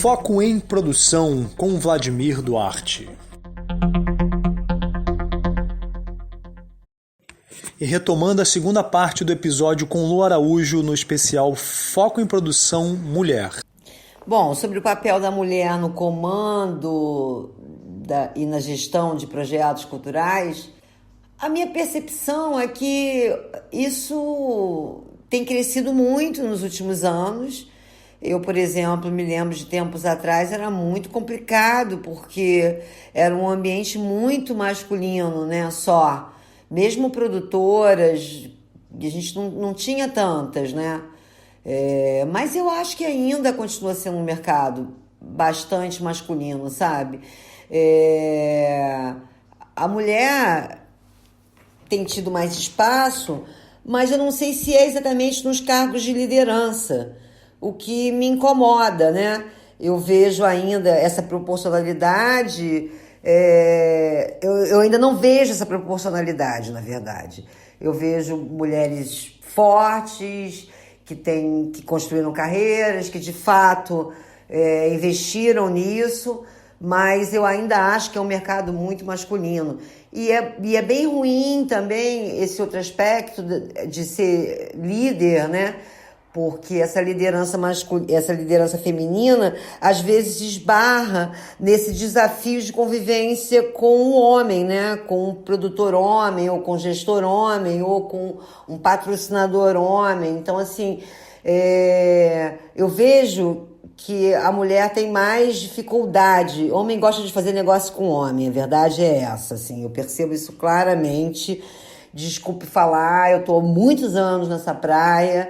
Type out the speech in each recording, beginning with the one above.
Foco em Produção com Vladimir Duarte. E retomando a segunda parte do episódio com Lu Araújo no especial Foco em Produção Mulher. Bom, sobre o papel da mulher no comando e na gestão de projetos culturais, a minha percepção é que isso tem crescido muito nos últimos anos. Eu, por exemplo, me lembro de tempos atrás, era muito complicado, porque era um ambiente muito masculino, né? Só. Mesmo produtoras, a gente não tinha tantas, né? Mas eu acho que ainda continua sendo um mercado bastante masculino, sabe? A mulher tem tido mais espaço, mas eu não sei se é exatamente nos cargos de liderança, o que me incomoda, né? Eu vejo ainda essa proporcionalidade, eu ainda não vejo essa proporcionalidade, na verdade. Eu vejo mulheres fortes, que construíram carreiras, que de fato investiram nisso, mas eu ainda acho que é um mercado muito masculino. E é bem ruim também esse outro aspecto de ser líder, né? Porque essa liderança feminina às vezes esbarra nesse desafio de convivência com o homem, né? Com um produtor homem, ou com um gestor homem, ou com um patrocinador homem. Então, assim, eu vejo que a mulher tem mais dificuldade. Homem gosta de fazer negócio com homem, a verdade é essa, assim, eu percebo isso claramente. Desculpe falar, eu estou há muitos anos nessa praia.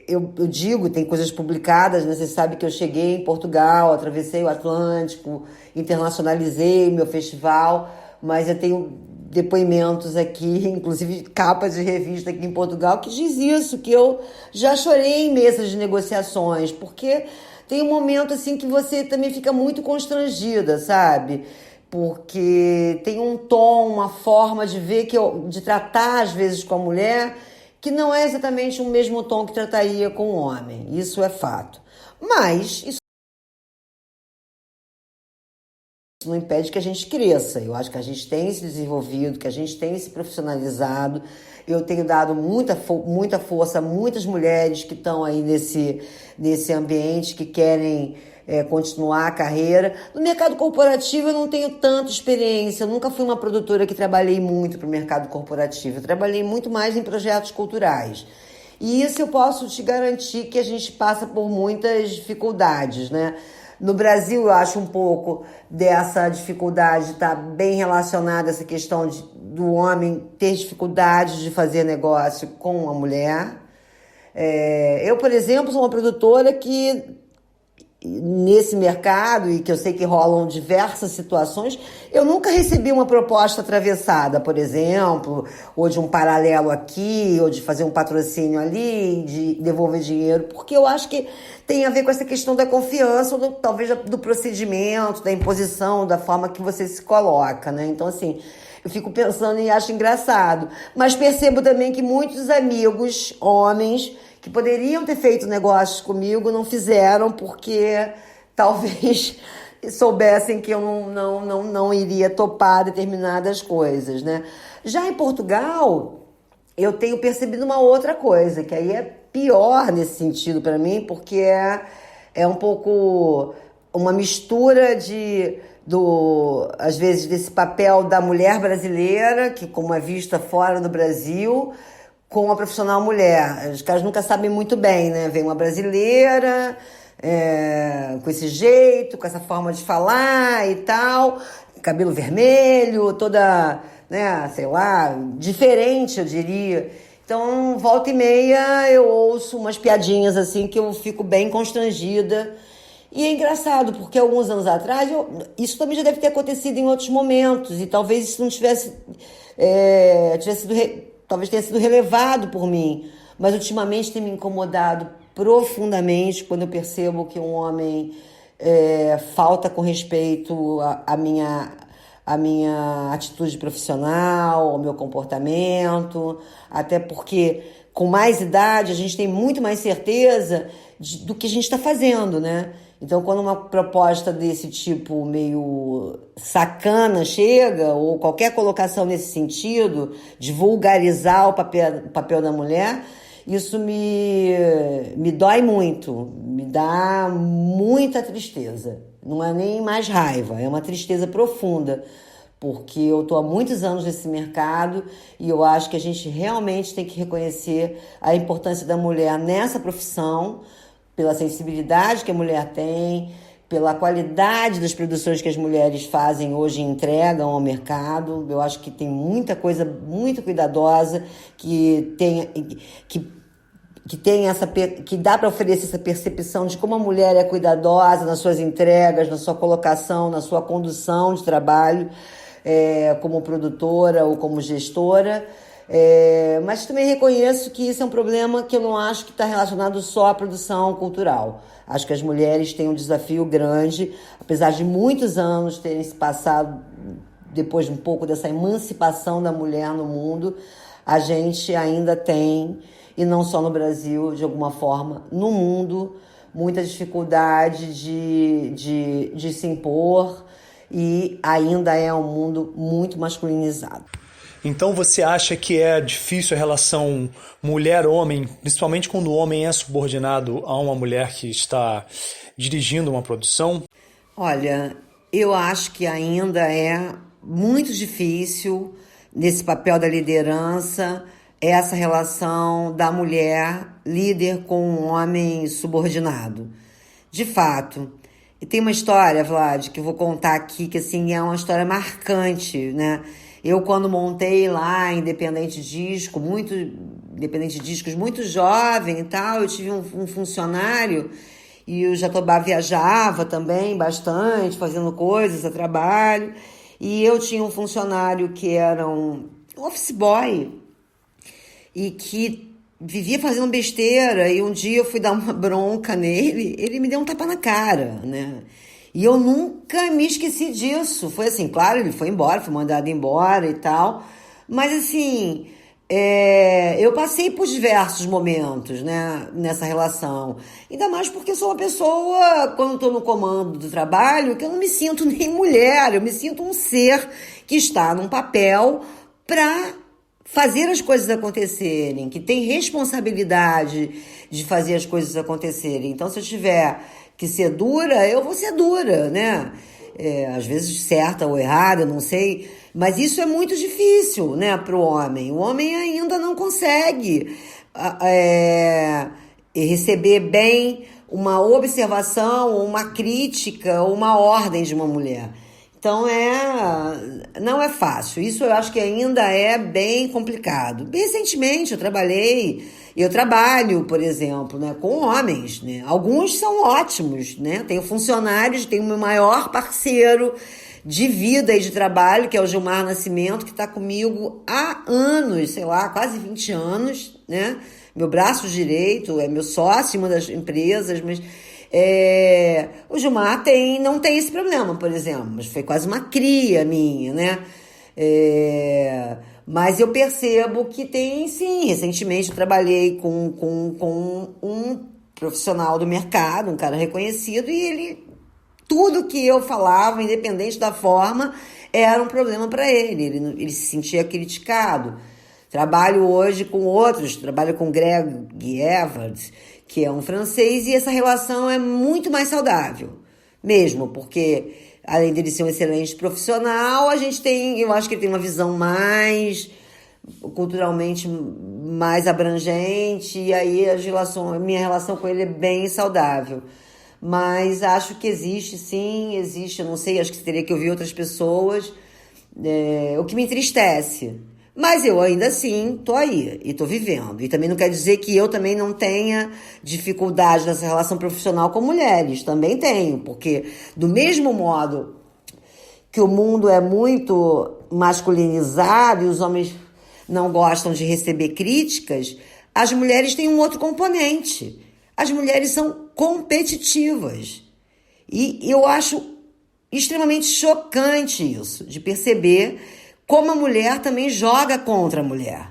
Eu digo, tem coisas publicadas, né? Você sabe que eu cheguei em Portugal, atravessei o Atlântico, internacionalizei meu festival, mas eu tenho depoimentos aqui, inclusive capa de revista aqui em Portugal, que diz isso, que eu já chorei em mesas de negociações, porque tem um momento assim que você também fica muito constrangida, sabe? Porque tem um tom, uma forma de ver, de tratar às vezes com a mulher, que não é exatamente o mesmo tom que trataria com o homem. Isso é fato. Mas isso não impede que a gente cresça. Eu acho que a gente tem se desenvolvido, que a gente tem se profissionalizado. Eu tenho dado muita força a muitas mulheres que estão aí nesse ambiente, que querem continuar a carreira. No mercado corporativo eu não tenho tanta experiência, eu nunca fui uma produtora que trabalhei muito para o mercado corporativo, eu trabalhei muito mais em projetos culturais. E isso eu posso te garantir que a gente passa por muitas dificuldades, né? No Brasil, eu acho um pouco dessa dificuldade está bem relacionada a essa questão do homem ter dificuldade de fazer negócio com a mulher. Eu, por exemplo, sou uma produtora que nesse mercado, e que eu sei que rolam diversas situações, eu nunca recebi uma proposta atravessada, por exemplo, ou de um paralelo aqui, ou de fazer um patrocínio ali, de devolver dinheiro, porque eu acho que tem a ver com essa questão da confiança, ou talvez do procedimento, da imposição, da forma que você se coloca, né? Então, assim, eu fico pensando e acho engraçado. Mas percebo também que muitos amigos, homens, que poderiam ter feito negócios comigo, não fizeram, porque talvez soubessem que eu não iria topar determinadas coisas, né? Já em Portugal, eu tenho percebido uma outra coisa, que aí é pior nesse sentido para mim, porque é um pouco uma mistura às vezes, desse papel da mulher brasileira, que como é vista fora do Brasil, com a profissional mulher. Os caras nunca sabem muito bem, né? Vem uma brasileira, com esse jeito, com essa forma de falar e tal, cabelo vermelho, toda, né, sei lá, diferente, eu diria. Então, volta e meia, eu ouço umas piadinhas assim que eu fico bem constrangida. E é engraçado, porque alguns anos atrás, isso também já deve ter acontecido em outros momentos, e talvez isso não talvez tenha sido relevado por mim, mas ultimamente tem me incomodado profundamente quando eu percebo que um homem falta com respeito à minha atitude profissional, ao meu comportamento, até porque com mais idade, a gente tem muito mais certeza do que a gente está fazendo, né? Então, quando uma proposta desse tipo meio sacana chega, ou qualquer colocação nesse sentido, de vulgarizar o papel da mulher, isso me dói muito, me dá muita tristeza. Não é nem mais raiva, é uma tristeza profunda, porque eu estou há muitos anos nesse mercado e eu acho que a gente realmente tem que reconhecer a importância da mulher nessa profissão, pela sensibilidade que a mulher tem, pela qualidade das produções que as mulheres fazem hoje e entregam ao mercado. Eu acho que tem muita coisa muito cuidadosa que que dá para oferecer essa percepção de como a mulher é cuidadosa nas suas entregas, na sua colocação, na sua condução de trabalho, como produtora ou como gestora. Mas também reconheço que isso é um problema que eu não acho que está relacionado só à produção cultural. Acho que as mulheres têm um desafio grande, apesar de muitos anos terem se passado, depois de um pouco dessa emancipação da mulher no mundo, a gente ainda tem, e não só no Brasil, de alguma forma, no mundo, muita dificuldade de se impor, e ainda é um mundo muito masculinizado. Então você acha que é difícil a relação mulher-homem, principalmente quando o homem é subordinado a uma mulher que está dirigindo uma produção? Olha, eu acho que ainda é muito difícil, nesse papel da liderança, essa relação da mulher líder com um homem subordinado. De fato. E tem uma história, Vlad, que eu vou contar aqui, que assim, é uma história marcante, né? Eu, quando montei lá Independente Discos, muito jovem e tal, eu tive um funcionário e o Jatobá viajava também bastante, fazendo coisas a trabalho. E eu tinha um funcionário que era um office boy e que vivia fazendo besteira, e um dia eu fui dar uma bronca nele, ele me deu um tapa na cara, né? E eu nunca me esqueci disso. Foi assim, claro, ele foi embora, foi mandado embora e tal, mas assim, eu passei por diversos momentos, né, nessa relação. Ainda mais porque eu sou uma pessoa, quando estou no comando do trabalho, que eu não me sinto nem mulher, eu me sinto um ser que está num papel para fazer as coisas acontecerem, que tem responsabilidade de fazer as coisas acontecerem. Então, se eu tiver que ser dura, eu vou ser dura, né? Às vezes certa ou errada, não sei. Mas isso é muito difícil, né, para o homem. O homem ainda não consegue receber bem uma observação, uma crítica, uma ordem de uma mulher. Então, não é fácil. Isso eu acho que ainda é bem complicado. Recentemente eu trabalho, por exemplo, né, com homens, né? Alguns são ótimos, né? Tenho funcionários, tenho o meu maior parceiro de vida e de trabalho, que é o Gilmar Nascimento, que está comigo há anos, sei lá, quase 20 anos, né? Meu braço direito, é meu sócio em uma das empresas, mas o Gilmar não tem esse problema, por exemplo, mas foi quase uma cria minha, né? Mas eu percebo que tem, sim. Recentemente eu trabalhei com um profissional do mercado, um cara reconhecido, e tudo que eu falava, independente da forma, era um problema para ele. Ele se sentia criticado. Trabalho hoje com outros, trabalho com Greg Evans, que é um francês, e essa relação é muito mais saudável, mesmo, porque além dele ser um excelente profissional, eu acho que ele tem uma visão mais culturalmente mais abrangente, e aí a minha relação com ele é bem saudável. Mas acho que existe, eu não sei, acho que teria que ouvir outras pessoas, o que me entristece. Mas eu ainda assim tô aí e tô vivendo. E também não quer dizer que eu também não tenha dificuldade nessa relação profissional com mulheres. Também tenho, porque do mesmo modo que o mundo é muito masculinizado e os homens não gostam de receber críticas, as mulheres têm um outro componente. As mulheres são competitivas. E eu acho extremamente chocante isso, de perceber como a mulher também joga contra a mulher,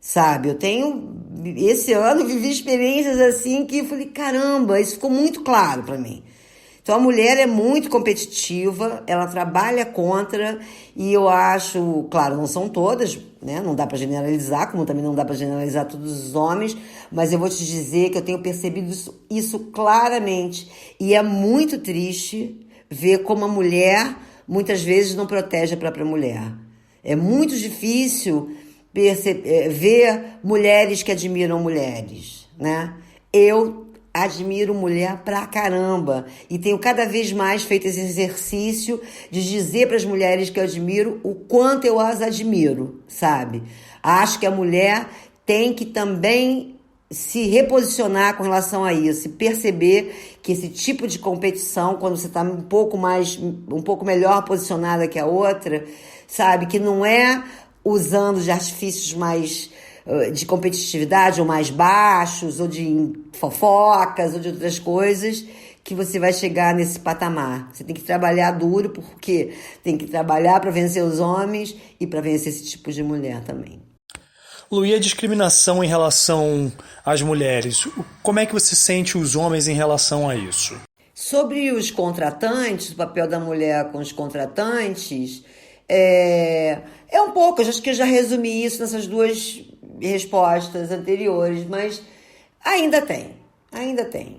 sabe? Eu tenho esse ano vivi experiências assim que eu falei, caramba, isso ficou muito claro para mim. Então a mulher é muito competitiva, ela trabalha contra, e eu acho, claro, não são todas, né? Não dá para generalizar, como também não dá para generalizar todos os homens, mas eu vou te dizer que eu tenho percebido isso claramente, e é muito triste ver como a mulher muitas vezes não protege a própria mulher. É muito difícil ver mulheres que admiram mulheres, né? Eu admiro mulher pra caramba e tenho cada vez mais feito esse exercício de dizer para as mulheres que eu admiro o quanto eu as admiro, sabe? Acho que a mulher tem que também se reposicionar com relação a isso e perceber que esse tipo de competição, quando você está um pouco melhor posicionada que a outra, sabe? Que não é usando de artifícios mais de competitividade ou mais baixos, ou de fofocas, ou de outras coisas, que você vai chegar nesse patamar. Você tem que trabalhar duro, porque tem que trabalhar para vencer os homens e para vencer esse tipo de mulher também. Lu, e a discriminação em relação às mulheres? Como é que você sente os homens em relação a isso? Sobre os contratantes, o papel da mulher com os contratantes, é um pouco, eu acho que eu já resumi isso nessas duas respostas anteriores, mas ainda tem.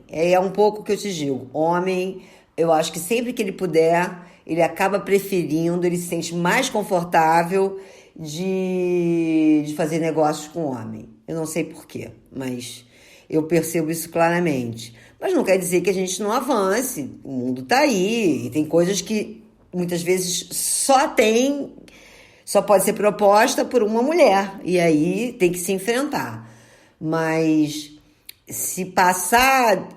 É um pouco o que eu te digo. Homem, eu acho que sempre que ele puder, ele acaba preferindo, ele se sente mais confortável de fazer negócios com homem. Eu não sei porquê, mas eu percebo isso claramente. Mas não quer dizer que a gente não avance. O mundo tá aí e tem coisas que muitas vezes só pode ser proposta por uma mulher, e aí tem que se enfrentar. Mas se passar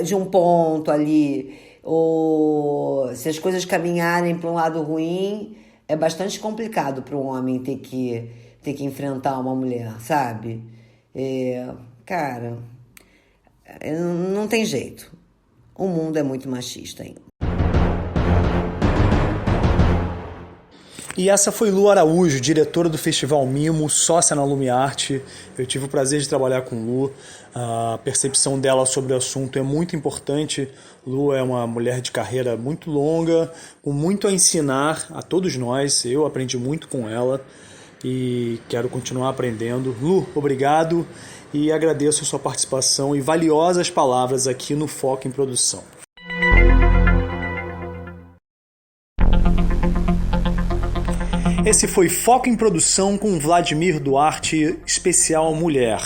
de um ponto ali, ou se as coisas caminharem para um lado ruim, é bastante complicado para um homem ter que enfrentar uma mulher, sabe? Cara, não tem jeito. O mundo é muito machista ainda. E essa foi Lu Araújo, diretora do Festival Mimo, sócia na Lumiarte. Eu tive o prazer de trabalhar com Lu. A percepção dela sobre o assunto é muito importante. Lu é uma mulher de carreira muito longa, com muito a ensinar a todos nós. Eu aprendi muito com ela e quero continuar aprendendo. Lu, obrigado e agradeço a sua participação e valiosas palavras aqui no Foco em Produção. Esse foi Foco em Produção com Vladimir Duarte, especial Mulher.